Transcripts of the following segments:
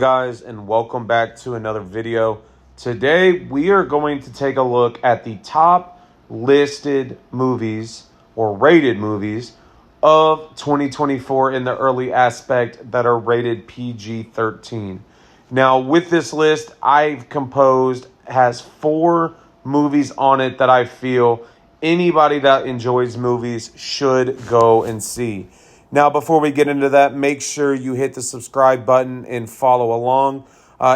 guys, and welcome back to another video. Today we are going to take a look at the top listed movies or rated movies of 2024 in the early aspect that are rated PG-13. Now with this list I've composed has 4 movies on it that I feel anybody that enjoys movies should go and see. Now, before we get into that, make sure you hit the subscribe button and follow along.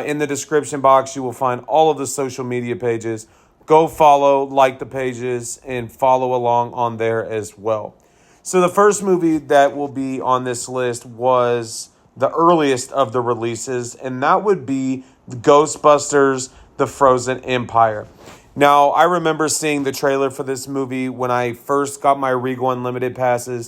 In the description box, you will find all of the social media pages. Go follow, like the pages, and follow along on there as well. So the first movie that will be on this list was the earliest of the releases, and that would be Ghostbusters: The Frozen Empire. Now, I remember seeing the trailer for this movie when I first got my Regal Unlimited Pass,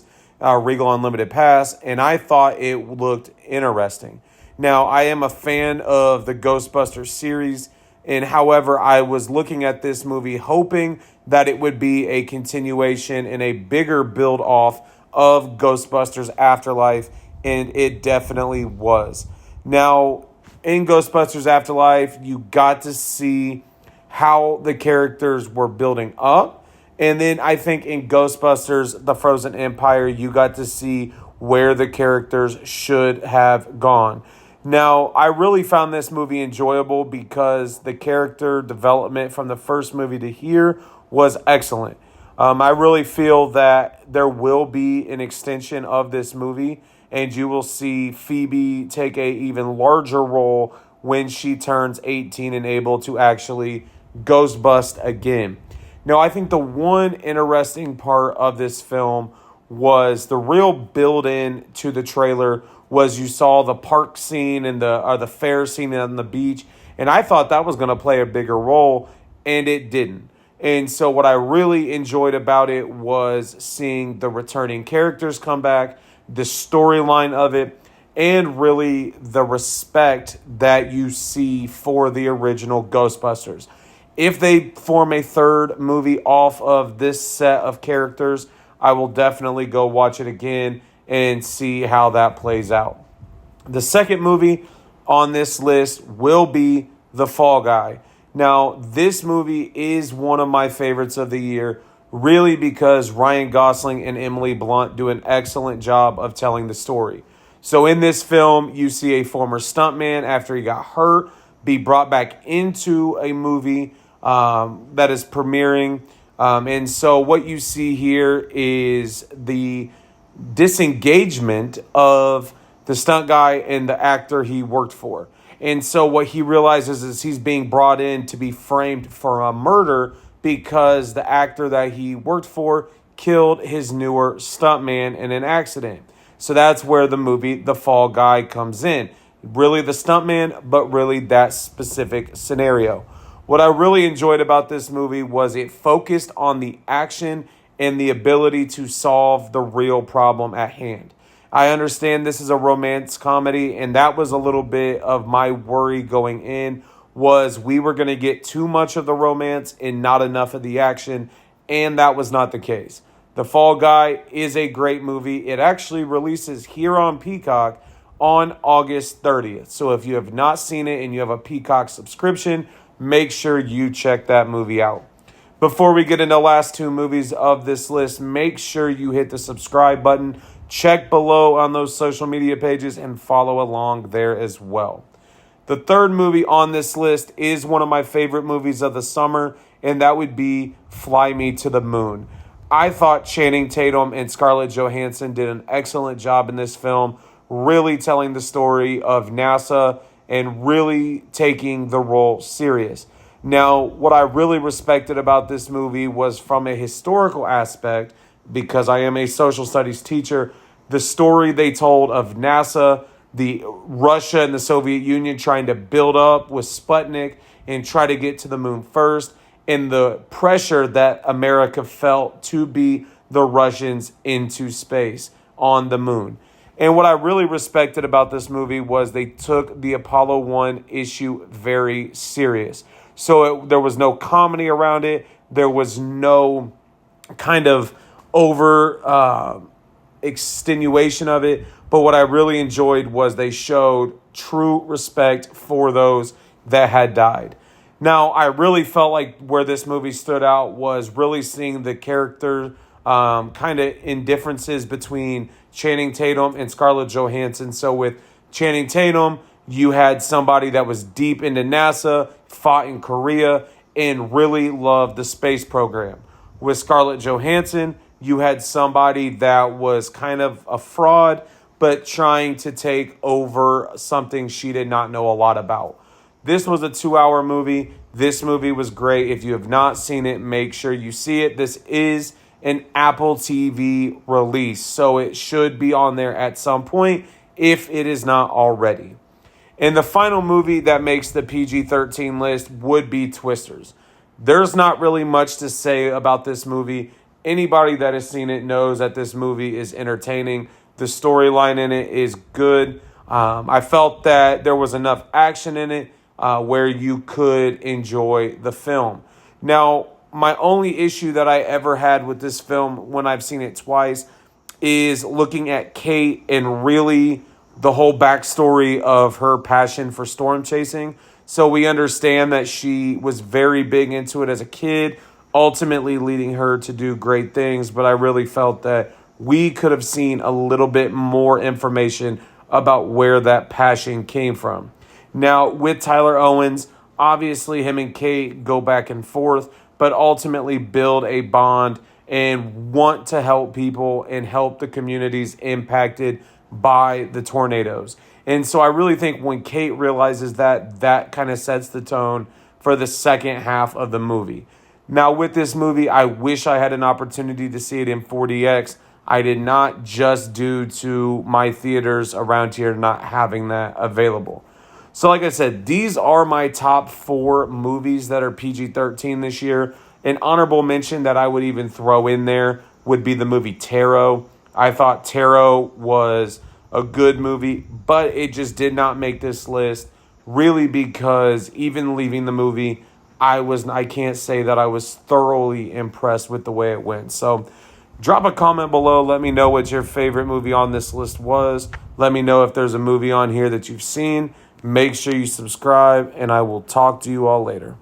and I thought it looked interesting. Now, I am a fan of the Ghostbusters series, and however, I was looking at this movie hoping that it would be a continuation and a bigger build-off of Ghostbusters Afterlife, and it definitely was. Now, in Ghostbusters Afterlife, you got to see how the characters were building up. And then I think in Ghostbusters: The Frozen Empire, you got to see where the characters should have gone. Now, I really found this movie enjoyable because the character development from the first movie to here was excellent. I really feel that there will be an extension of this movie, and you will see Phoebe take a even larger role when she turns 18 and able to actually ghost bust again. Now, I think the one interesting part of this film was the real build-in to the trailer was you saw the park scene and the fair scene on the beach, and I thought that was going to play a bigger role, and it didn't. And so what I really enjoyed about it was seeing the returning characters come back, the storyline of it, and really the respect that you see for the original Ghostbusters. If they form a third movie off of this set of characters, I will definitely go watch it again and see how that plays out. The second movie on this list will be The Fall Guy. Now, this movie is one of my favorites of the year, really because Ryan Gosling and Emily Blunt do an excellent job of telling the story. So in this film, you see a former stuntman after he got hurt be brought back into a movie that is premiering. And so what you see here is the disengagement of the stunt guy and the actor he worked for. And so what he realizes is he's being brought in to be framed for a murder because the actor that he worked for killed his newer stuntman in an accident. So that's where the movie The Fall Guy comes in. Really the stuntman, but really that specific scenario. What I really enjoyed about this movie was it focused on the action and the ability to solve the real problem at hand. I understand this is a romance comedy, and that was a little bit of my worry going in, was we were going to get too much of the romance and not enough of the action, and that was not the case. The Fall Guy is a great movie. It actually releases here on Peacock on August 30th. So if you have not seen it and you have a Peacock subscription, make sure you check that movie out. Before we get into the last 2 movies of this list, make sure you hit the subscribe button, check below on those social media pages, and follow along there as well. The third movie on this list is one of my favorite movies of the summer, and that would be Fly Me to the Moon. I thought Channing Tatum and Scarlett Johansson did an excellent job in this film, really telling the story of NASA and really taking the role serious. Now, what I really respected about this movie was from a historical aspect, because I am a social studies teacher, the story they told of NASA, the Russia and the Soviet Union trying to build up with Sputnik and try to get to the moon first, and the pressure that America felt to be the Russians into space on the moon. And what I really respected about this movie was they took the Apollo 1 issue very serious. So there was no comedy around it. There was no kind of over extenuation of it. But what I really enjoyed was they showed true respect for those that had died. Now, I really felt like where this movie stood out was really seeing the character kind of indifferences between Channing Tatum and Scarlett Johansson. So with Channing Tatum, you had somebody that was deep into NASA, fought in Korea, and really loved the space program. With Scarlett Johansson, you had somebody that was kind of a fraud, but trying to take over something she did not know a lot about. This was a 2-hour movie. This movie was great. If you have not seen it, make sure you see it. This is an Apple TV release, so it should be on there at some point if it is not already. And the final movie that makes the PG-13 list would be Twisters. There's not really much to say about this movie. Anybody that has seen it knows that this movie is entertaining. The storyline in it is good. I felt that there was enough action in it where you could enjoy the film. Now, my only issue that I ever had with this film when I've seen it twice is looking at Kate and really the whole backstory of her passion for storm chasing. So we understand that she was very big into it as a kid, ultimately leading her to do great things. But I really felt that we could have seen a little bit more information about where that passion came from. Now, with Tyler Owens, obviously him and Kate go back and forth, but ultimately build a bond and want to help people and help the communities impacted by the tornadoes. And so I really think when Kate realizes that, that kind of sets the tone for the second half of the movie. Now, with this movie, I wish I had an opportunity to see it in 4DX. I did not, just due to my theaters around here not having that available. So like I said, these are my top 4 movies that are PG-13 this year. An honorable mention that I would even throw in there would be the movie Tarot. I thought Tarot was a good movie, but it just did not make this list, really, because even leaving the movie, I can't say that I was thoroughly impressed with the way it went. So drop a comment below. Let me know what your favorite movie on this list was. Let me know if there's a movie on here that you've seen. Make sure you subscribe, and I will talk to you all later.